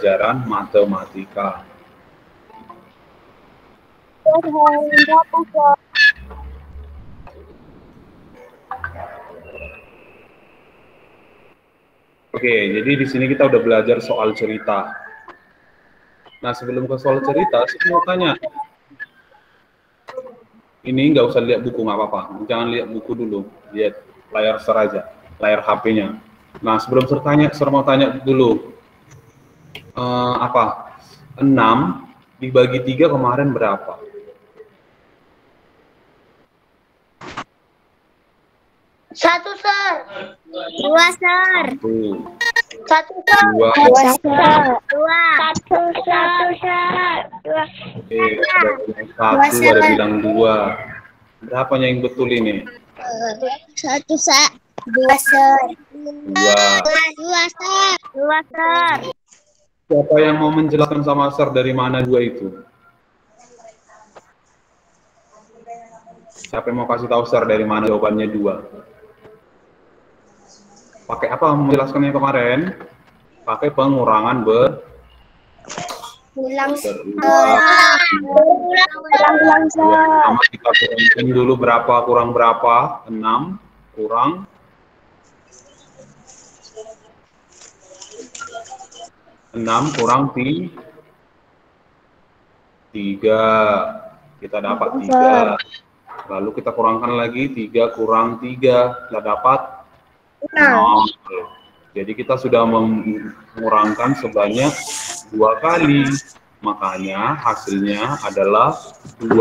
pelajaran matematika. Oke, jadi di sini kita udah belajar soal cerita. Nah, sebelum ke soal cerita, saya mau tanya. Ini nggak usah lihat buku, nggak apa-apa. Jangan lihat buku dulu, lihat layar ser aja, layar HP-nya. Nah, sebelum saya mau tanya dulu, apa? 6 dibagi 3 kemarin berapa? Satu, Sir. Dua, Sir. Satu, Sir. Dua. Dua. Satu, Sir. Dua. Oke, ada yang 1, ada bilang 2. Berapanya yang betul ini? Satu, Sir. Dua, Sir. 2. Dua, Sir. Dua, Sir. Siapa yang mau menjelaskan sama Sir dari mana 2 itu? Siapa yang mau kasih tahu Sir dari mana jawabannya 2? Pakai apa menjelaskannya kemarin? Pakai pengurangan Ulang. Ulang, Sir. Pertama kita kurangin dulu berapa kurang berapa? 6 kurang 6 kurang 3. Kita dapat 3. Lalu kita kurangkan lagi 3 kurang 3. Kita dapat 6. Jadi kita sudah mengurangkan sebanyak 2 kali. Makanya hasilnya adalah 2.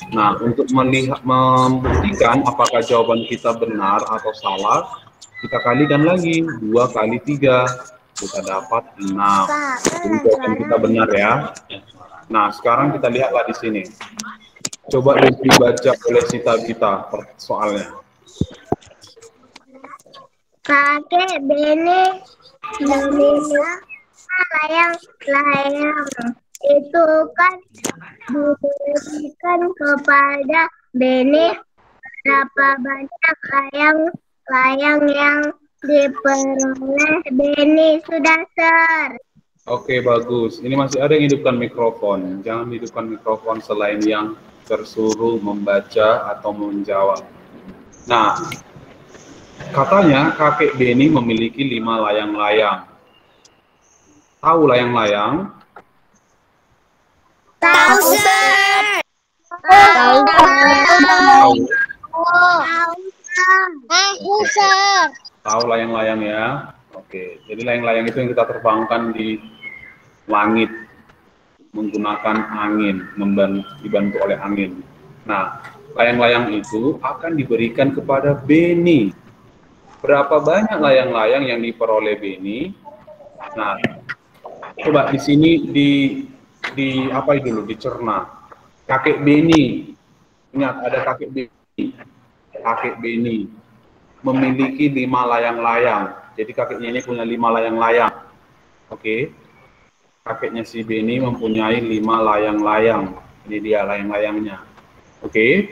Nah, untuk membuktikan apakah jawaban kita benar atau salah, kita kalikan lagi 2 kali 3. Kita dapat 6. Jadi jawaban kita benar ya. Nah, sekarang kita lihatlah di sini. Coba dibaca oleh Sita soalnya. Kakek Beni meminta layang-layang itu kan diberikan kepada Beni. Berapa banyak layang-layang yang diperoleh Beni? Sudah, Sir. Oke, bagus. Ini masih ada yang hidupkan mikrofon. Jangan hidupkan mikrofon selain yang tersuruh membaca atau menjawab. Nah, katanya kakek Beni memiliki 5 layang-layang. Tahu layang-layang? Tahu, Sir. Tahu. Tahu, Sir. Tahu layang-layang ya? Oke, jadi layang-layang itu yang kita terbangkan di langit menggunakan angin, dibantu oleh angin. Nah, layang-layang itu akan diberikan kepada Beni. Berapa banyak layang-layang yang diperoleh Beni? Nah, coba di sini di apa dulu dicerna. Kakek Beni, ingat ada kakek Beni. Kakek Beni memiliki 5 layang-layang. Jadi kakeknya ini punya 5 layang-layang. Oke. Kakeknya si Beni mempunyai 5 layang-layang. Ini dia layang-layangnya. Oke.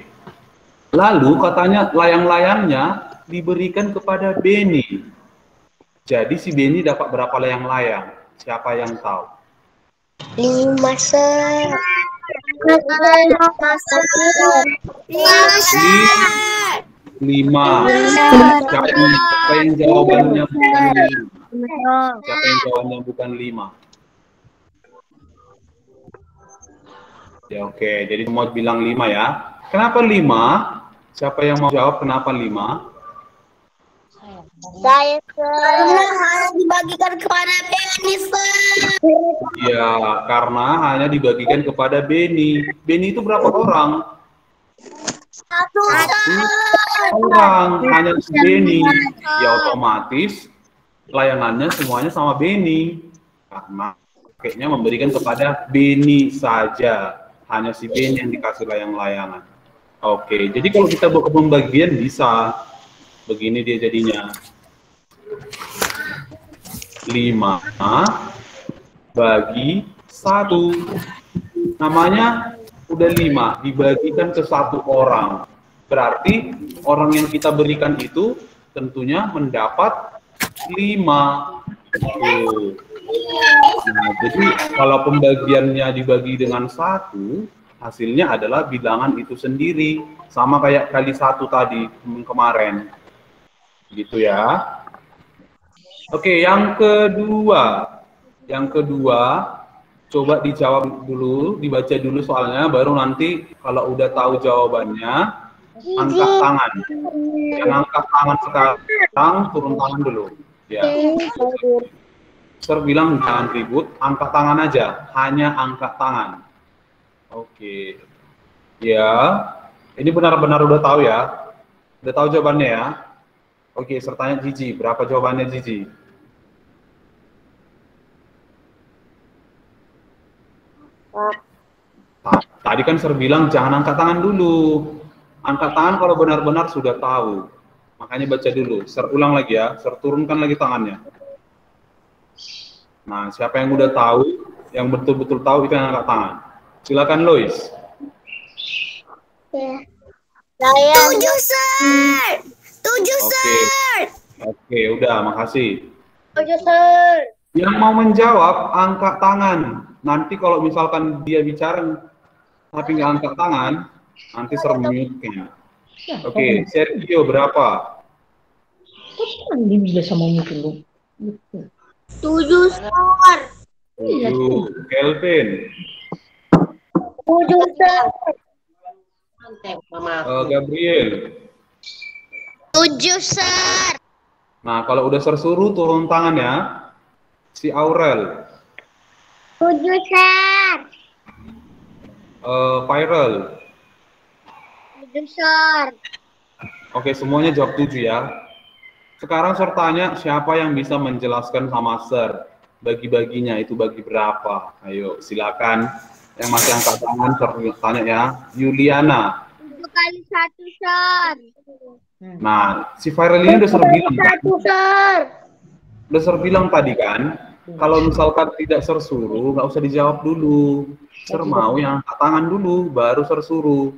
Lalu katanya layang-layangnya diberikan kepada Beni. Jadi si Beni dapat berapa layang-layang? Siapa yang tahu? 5, Sir. 5. Siapa yang jawabannya bukan 5? Siapa yang jawabannya bukan 5? Ya oke, jadi semua bilang 5 ya. Kenapa 5? Siapa yang mau jawab kenapa 5? Saya, Sir. Karena harus dibagikan kepada Beni, Sir. Ya, karena hanya dibagikan kepada Beni. Beni itu berapa orang? Satu, Orang, hanya si Beni. Ya otomatis layangannya semuanya sama Beni. Karena kakeknya memberikan kepada Beni saja. Hanya si Beni yang dikasih layang-layangan. Oke, jadi kalau kita buat pembagian bisa. Begini dia jadinya. 5 bagi 1. Namanya udah 5 dibagikan ke 1 orang. Berarti orang yang kita berikan itu tentunya mendapat 5. Nah, jadi kalau pembagiannya dibagi dengan 1, hasilnya adalah bilangan itu sendiri. Sama kayak kali 1 tadi kemarin. Gitu ya. Oke, yang kedua. Yang kedua, coba dijawab dulu, dibaca dulu soalnya, baru nanti kalau udah tahu jawabannya, angkat tangan. Yang angkat tangan sekarang, turun tangan dulu. Ya. Sir bilang jangan ribut, angkat tangan aja, hanya angkat tangan. Oke. Ya, ini benar-benar udah tahu ya? Udah tahu jawabannya ya? Oke, sertanya Gigi. Berapa jawabannya Gigi? Tadi kan Sir bilang jangan angkat tangan dulu. Angkat tangan kalau benar-benar sudah tahu. Makanya baca dulu. Sir ulang lagi ya. Sir turunkan lagi tangannya. Nah, siapa yang udah tahu, yang betul-betul tahu itu yang angkat tangan. Silakan Lois. Saya 7, Sir. 7, Sir. Oke, udah, makasih. 7, Sir. Yang mau menjawab, angkat tangan. Nanti kalau misalkan dia bicara, tapi nggak angkat tangan, nanti Sir mute-nya. Oke, Sergio berapa? Kok dia bisa mau mute lu? 7, Sir. 7. Kelvin. 7, Sir. Gabriel. 7, Sir. Nah, kalau udah Sir suruh turun tangan ya. Si Aurel. 7, Sir. Viral. 7, Sir. Oke, semuanya jawab 7 ya. Sekarang Sir tanya siapa yang bisa menjelaskan sama Sir. Bagi-baginya itu bagi berapa? Ayo, silakan. Yang masih angkat tangan, Sir tanya ya. Yuliana. 7 kali 1, Sir. Nah, si Viral ini udah Sir bilang. 1, Sir. Udah Sir bilang tadi kan, kalau misalkan tidak Sir suruh, nggak usah dijawab dulu. Sir mau yang angkat tangan dulu, baru Sir suruh.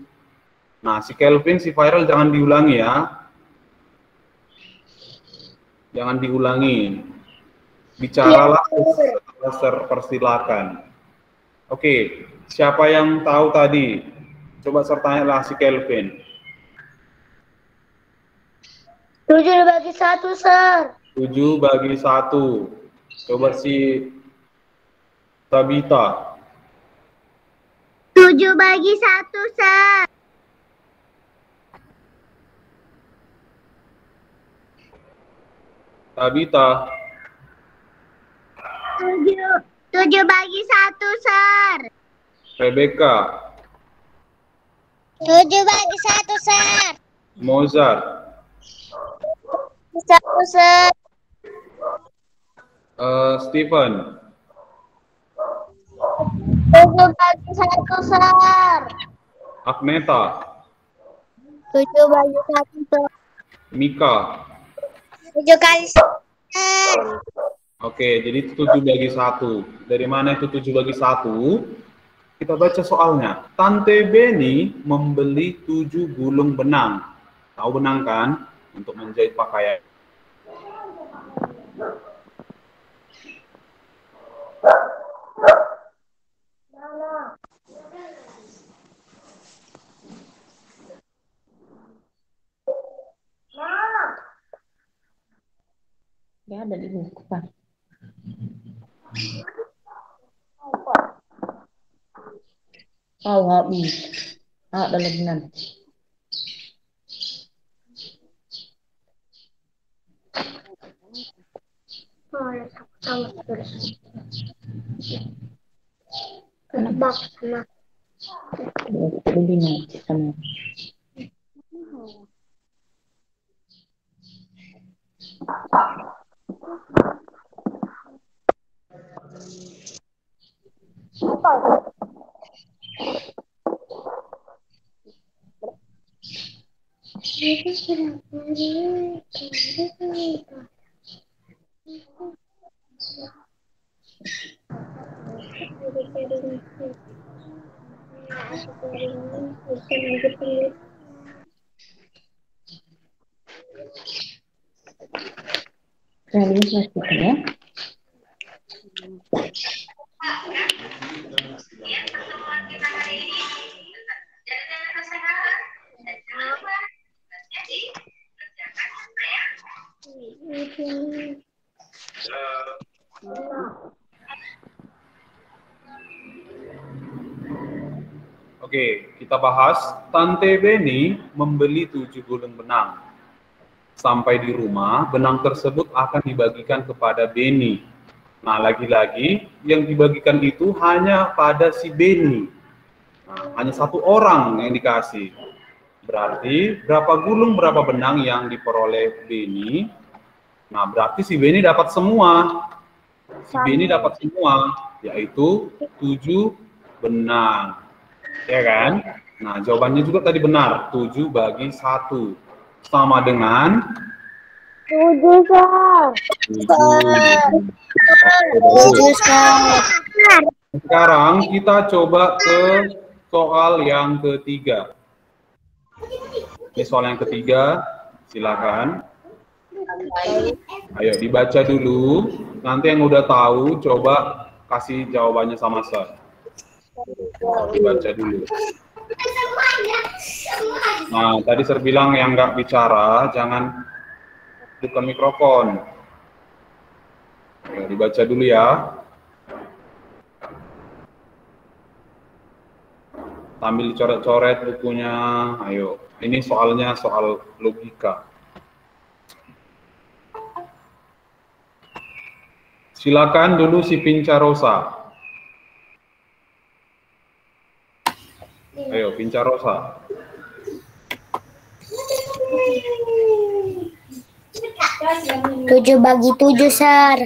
Nah, si Kelvin, si Viral jangan diulangi ya. Jangan diulangi. Bicaralah setelah Sir persilakan. Oke, siapa yang tahu tadi? Coba Sir tanyalah si Kelvin. 7 dibagi 1, Sir. 7 bagi 1. Coba si Tabita. 7 bagi 1, Sir. Tabita. 7 bagi 1, Sir. Rebecca. 7 bagi 1, Sir. Mozart. 1, Sir. Stephen. 7 bagi 1, Sir. Agneta. 7 bagi 1, Sir. Mika. 7 kali 1, Sir. Oke, jadi 7 bagi 1. Dari mana itu 7 bagi 1? Kita baca soalnya. Tante Beni membeli 7 gulung benang. Tahu benang kan? Untuk menjahit pakaian. Ya ada di buku Pak. Oh, habis. Ada lagi nanti. Beli nanti sama. Kalian plastiknya. Oke, kita bahas. Tante Beni membeli 7 gulung benang. Sampai di rumah, benang tersebut akan dibagikan kepada Beni. Nah, lagi-lagi yang dibagikan itu hanya pada si Beni. Nah, hanya satu orang yang dikasih. Berarti berapa gulung, berapa benang yang diperoleh Beni? Nah, berarti si Beni dapat semua. Si Beni dapat semua, yaitu 7 benang. Ya kan? Nah, jawabannya juga tadi benar. 7 bagi 1. Sama dengan 7, Sar. 7. Sekarang kita coba ke soal yang ketiga. Ini soal yang ketiga, silakan. Ayo dibaca dulu. Nanti yang udah tahu coba kasih jawabannya sama Sar. Dibaca dulu. Nah, tadi Sar bilang yang nggak bicara jangan buka mikrofon. Ayo, dibaca dulu ya. Sambil coret-coret bukunya. Ayo, ini soalnya soal logika. Silakan dulu si Pincarosa. Ayo, Pincarosa. 7 bagi 7, Sar.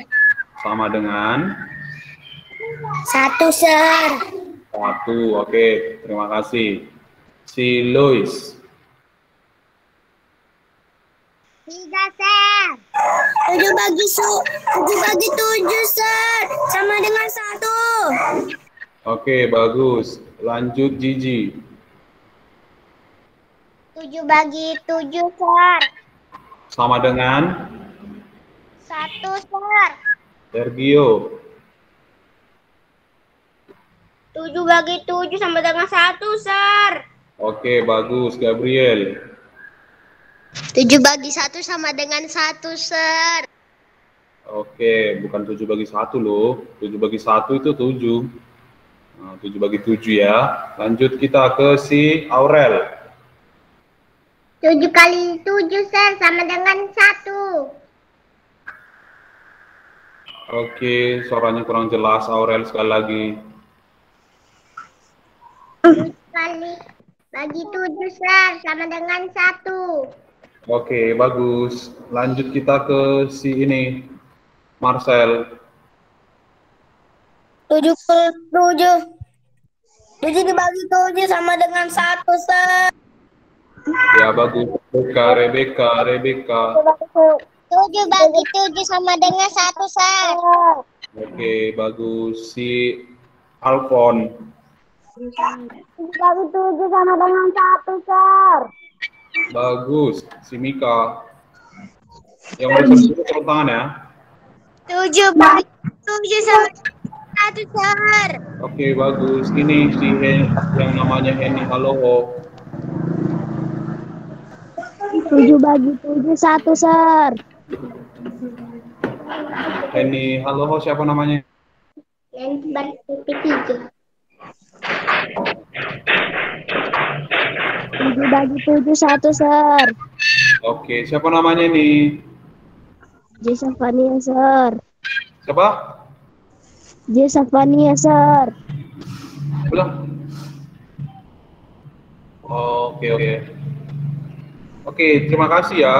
Sama dengan 1, Sar. 1. Oke, terima kasih. Si Lois. 3, Sar. 7 bagi 7, Sar. Sama dengan 1. Oke, bagus. Lanjut Gigi. 7 bagi 7, Sar. Sama dengan 1, Sar. Sergio. 7 bagi 7 sama dengan 1, Sar. Oke, bagus. Gabriel. 7 bagi 1 sama dengan 1, Sar. Oke, bukan 7 bagi 1 loh. 7 bagi 1 itu 7. Nah, 7 bagi 7 ya. Lanjut kita ke si Aurel. 7 kali 7, Sar, sama dengan 1. Oke, suaranya kurang jelas Aurel sekali lagi. 7 kali bagi 7, Sar, sama dengan 1. Oke, bagus. Lanjut kita ke si ini, Marcel. 7 per 7. 7 dibagi 7 sama dengan 1, Sar. Ya, bagus. Rebecca. 7 bagi 7 sama dengan 1, Sar. Oke, bagus. Si Alfon. 7 bagi 7 sama dengan 1, Sar. Bagus. Si Mika. Yang mau turun tangan ya. 7 bagi 7 sama dengan 1, Sar. Oke, bagus. Ini si yang namanya Henny Haloho. 7 bagi 7, 1, Sar. Henny Haloho siapa namanya? Yang bertipe 3. 7 bagi 7, 1, Sar. Oke, siapa namanya nih? Jesafania, Sar. Siapa? Jesafania, Sar. Ulang. Oke. Oke, terima kasih ya.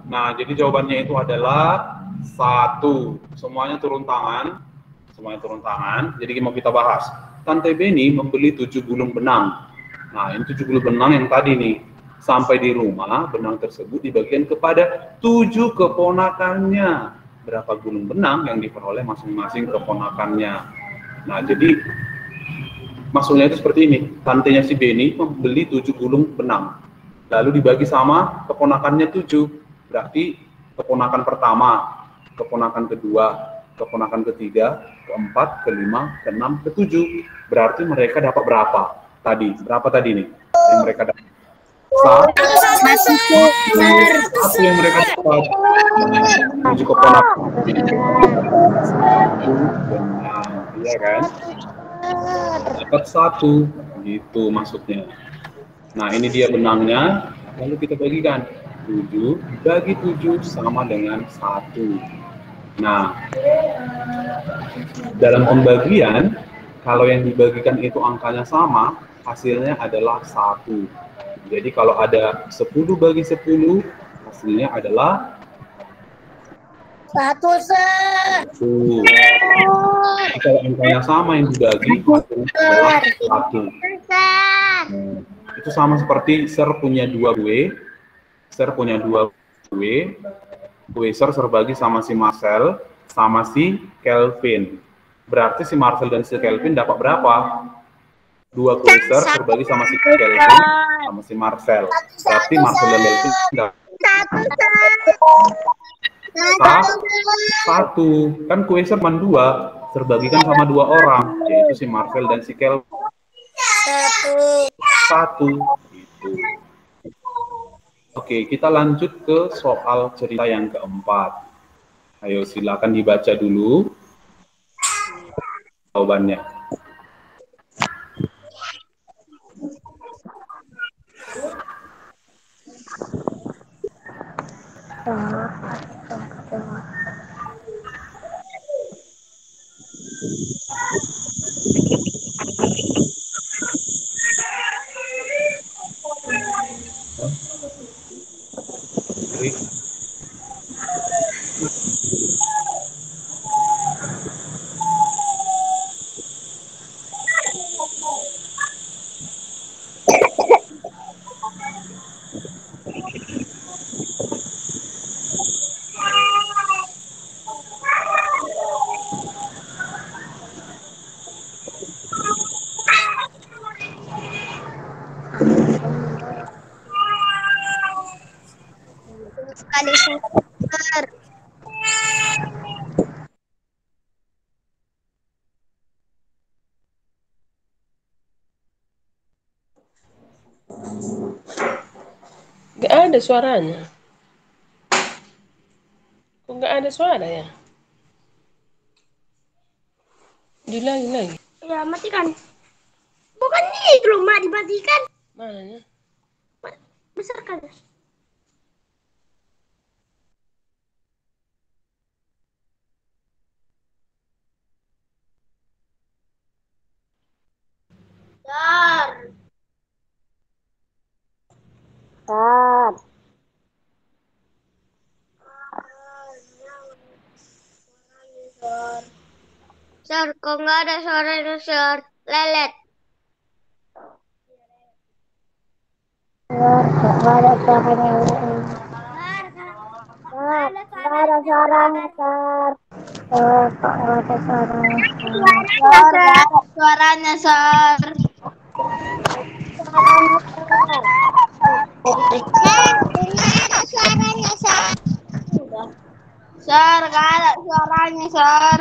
Nah, jadi jawabannya itu adalah 1. Semuanya turun tangan. Jadi mau kita bahas. Tante Beni membeli 7 gulung benang. Nah, ini 7 gulung benang yang tadi nih. Sampai di rumah, benang tersebut dibagikan kepada 7 keponakannya. Berapa gulung benang yang diperoleh masing-masing keponakannya. Nah, jadi maksudnya itu seperti ini. Tantenya si Beni membeli 7 gulung benang. Lalu dibagi sama keponakannya 7. Berarti keponakan pertama, keponakan kedua, keponakan ketiga, keempat, kelima, keenam, ketujuh. Berarti mereka dapat berapa tadi? Berapa tadi nih yang mereka dapat? Satu yang mereka dapat. 7 keponakan. Iya kan? Dapat 1, gitu maksudnya. Nah, ini dia benangnya. Lalu kita bagikan. 7 bagi 7 sama dengan 1. Nah, dalam pembagian, kalau yang dibagikan itu angkanya sama, hasilnya adalah 1. Jadi kalau ada 10 bagi 10, hasilnya adalah 1, Sir. 1. Jadi kalau angkanya sama yang dibagi, hasilnya adalah 1. Nah, itu sama seperti Sir punya 2 kue, Sir punya 2 kue, kue Sir bagi sama si Marcel, sama si Kelvin. Berarti si Marcel dan si Kelvin dapat berapa? 2 kue Sir bagi sama si Kelvin, sama si Marcel. Berarti Marcel dan Kelvin dapat 1. Kan kue Sir cuma 2, terbagikan sama 2 orang, yaitu si Marcel dan si Kelvin. 1. Gitu. Oke, kita lanjut ke soal cerita yang keempat. Ayo, silakan dibaca dulu jawabannya. Sekali Sir. Nggak ada suaranya. Kok nggak ada suara ya? Diulangi lagi. Ya, matikan. Bukan itu loh, Mak, dimatikan. Mananya? Besar kan? Sar. Sar. Sar, kok nggak ada suaranya, Sar? Lelet. Nggak ada suaranya. Nggak ada suaranya, Sar. Nggak ada suaranya. Nggak ada suaranya, Sar. Sar, nggak ada suaranya, Sar.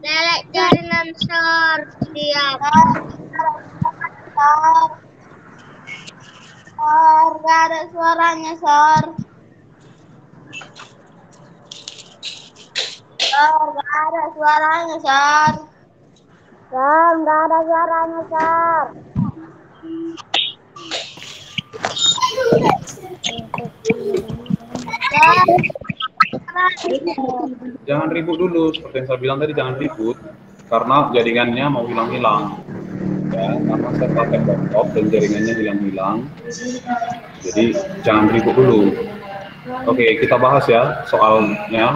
Lelek jaringan, Sar. Siap. Sar, nggak ada suaranya, Sar. Sar, nggak ada suaranya, Sar. Sar, nggak ada suaranya, Sar. Jangan ribut dulu, seperti yang saya bilang tadi, jangan ribut, karena jaringannya mau hilang-hilang. Ya, karena saya pakai laptop dan jaringannya hilang-hilang. Jadi jangan ribut dulu. Oke, kita bahas ya soalnya.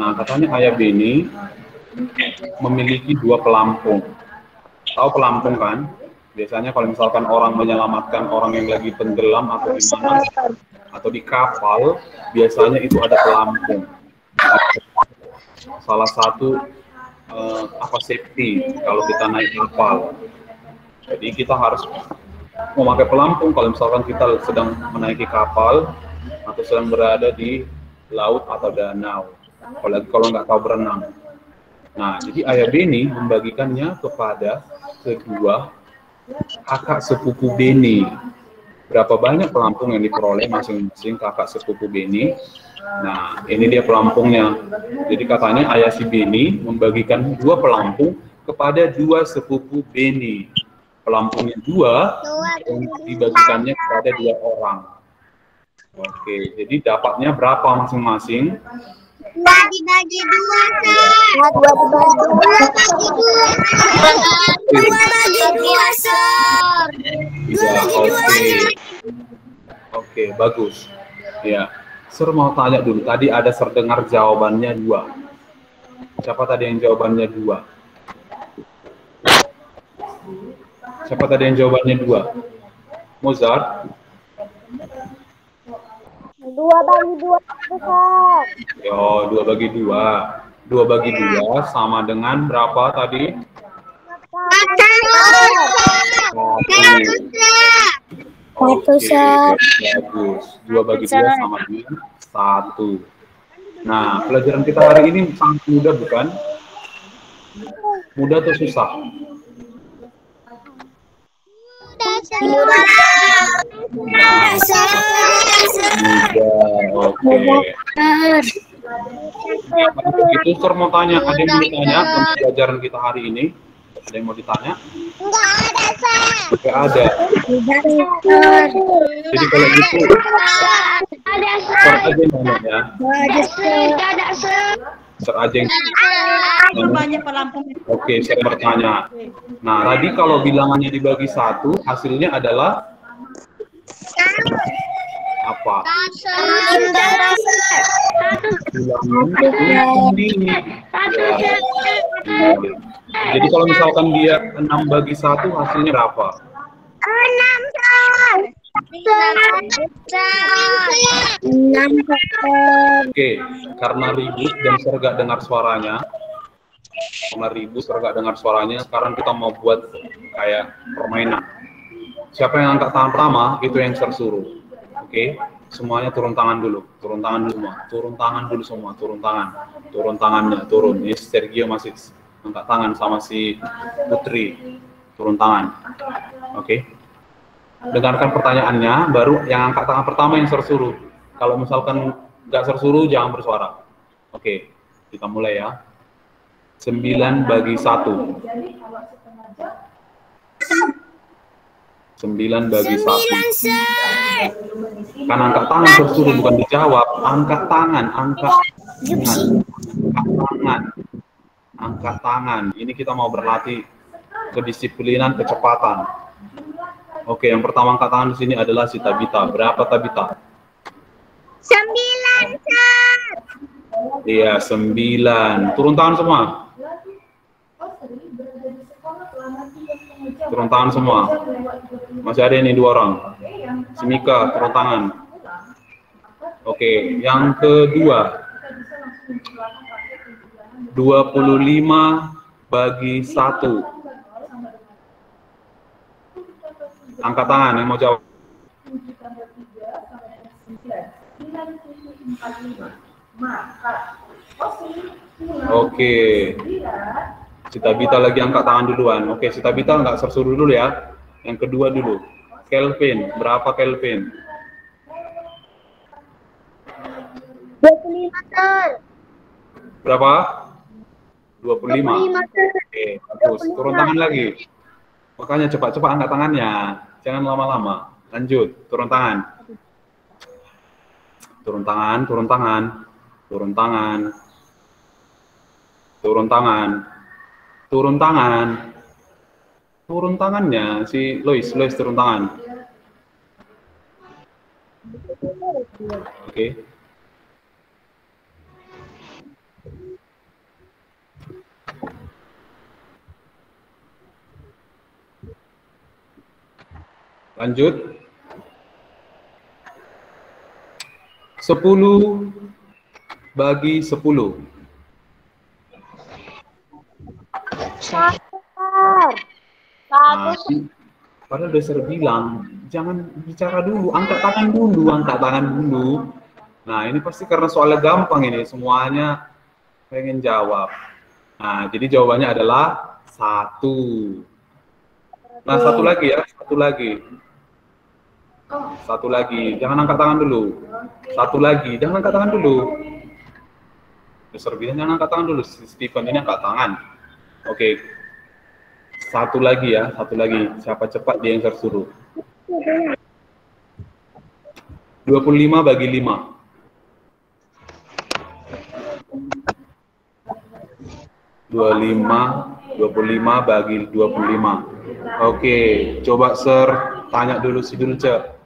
Nah, katanya ayah Beni memiliki 2 pelampung. Tahu pelampung kan? Biasanya kalau misalkan orang menyelamatkan orang yang lagi tenggelam atau di mana, atau di kapal, biasanya itu ada pelampung. Salah satu safety kalau kita naik kapal. Jadi kita harus memakai pelampung kalau misalkan kita sedang menaiki kapal atau sedang berada di laut atau danau. Apalagi kalau nggak tahu berenang. Nah, jadi ayah Beni membagikannya kepada kedua kakak sepupu Beni. Berapa banyak pelampung yang diperoleh masing-masing kakak sepupu Beni? Nah, ini dia pelampungnya. Jadi katanya ayah si Beni membagikan 2 pelampung kepada 2 sepupu Beni. Pelampungnya 2 yang dibagikannya kepada 2 orang. Oke, jadi dapatnya berapa masing-masing? Bagi-bagi 2, Sar. 2 bagi 2, Sar. Ya, oke, bagus. Ya, Sir mau tanya dulu. Tadi ada terdengar jawabannya 2. Siapa tadi yang jawabannya 2? Siapa tadi yang jawabannya 2? Mozart? 2 bagi 2, Sar. Yo, 2 bagi 2. 2 bagi 2 sama dengan berapa tadi? 1, Sar. Bagus. 2 bagi 2 sama dengan 1. Nah, pelajaran kita hari ini sangat mudah, bukan? Mudah atau susah? Mudah. Oke. Kalau begitu, Sir mau tanya. Ada yang mau ditanya tentang pelajaran kita hari ini? Ada yang mau ditanya? Enggak ada, Sar. Tidak ada. Jadi kalau gitu, Ada, Sir aja yang nanya ya. ada, Sar. Sir aja yang Oke, saya bertanya. Nah, tadi kalau bilangannya dibagi 1, hasilnya adalah apa? Bilangan ini. Ya. Jadi kalau misalkan dia 6 bagi 1, hasilnya berapa? 6, Sar. 6, Oke, karena ribut dan Sir gak dengar suaranya. Sekarang kita mau buat kayak permainan. Siapa yang angkat tangan pertama, itu yang Sir suruh. Oke, semuanya turun tangan dulu. Turun tangannya, turun. Ini Sergio masih angkat tangan sama si Putri. Turun tangan. Oke. Dengarkan pertanyaannya, baru yang angkat tangan pertama yang Sir suruh. Kalau misalkan nggak Sir suruh, jangan bersuara. Oke, kita mulai ya. 9 bagi 1. 9 bagi 1. Kan angkat tangan Sir suruh, bukan dijawab. Angkat tangan. Angkat tangan. Ini kita mau berlatih kedisiplinan, kecepatan. Oke, yang pertama angkat tangan di sini adalah si Tabita. Berapa Tabita? 9, Sar. Iya, 9. Turun tangan semua. Masih ada ini 2 orang. Si Mika, turun tangan. Oke, yang kedua. 25 bagi 1. Angkat tangan yang mau jawab. Oke. Si Tabita lagi angkat tangan duluan. Oke, si Tabita nggak suruh dulu ya. Yang kedua dulu. Kelvin, berapa Kelvin? 25, Sar. Berapa? 25. 25, Sar. Oke, bagus. Turun tangan lagi. Makanya cepat-cepat angkat tangannya. Jangan lama-lama. Lanjut, turun tangan. Turun tangannya si Lois turun tangan. Oke. Lanjut. 10 bagi 10. Nah, padahal udah saya bilang, jangan bicara dulu, angkat tangan dulu. Nah, ini pasti karena soalnya gampang ini, semuanya Pengen jawab. Nah, jadi jawabannya adalah 1. Nah, satu lagi ya, satu lagi. Satu lagi, jangan angkat tangan dulu. Satu lagi, jangan angkat tangan dulu. Mister bilang jangan angkat tangan dulu. Si Stephen ini angkat tangan. Oke. Satu lagi ya, satu lagi. Siapa cepat dia yang tersuruh. 25 bagi 5. 25 bagi 25. Oke, coba Sir tanya dulu si Dulce.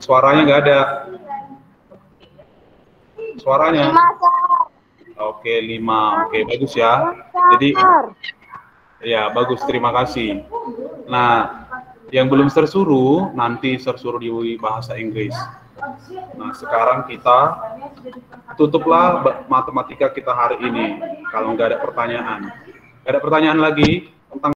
Suaranya nggak ada. Suaranya. 5, Sar. Oke, 5. Oke, bagus ya. Jadi, ya bagus. Terima kasih. Nah, yang belum tersuruh nanti tersuruh di bahasa Inggris. Nah, sekarang kita tutuplah matematika kita hari ini. Kalau nggak ada pertanyaan. Nggak ada pertanyaan lagi?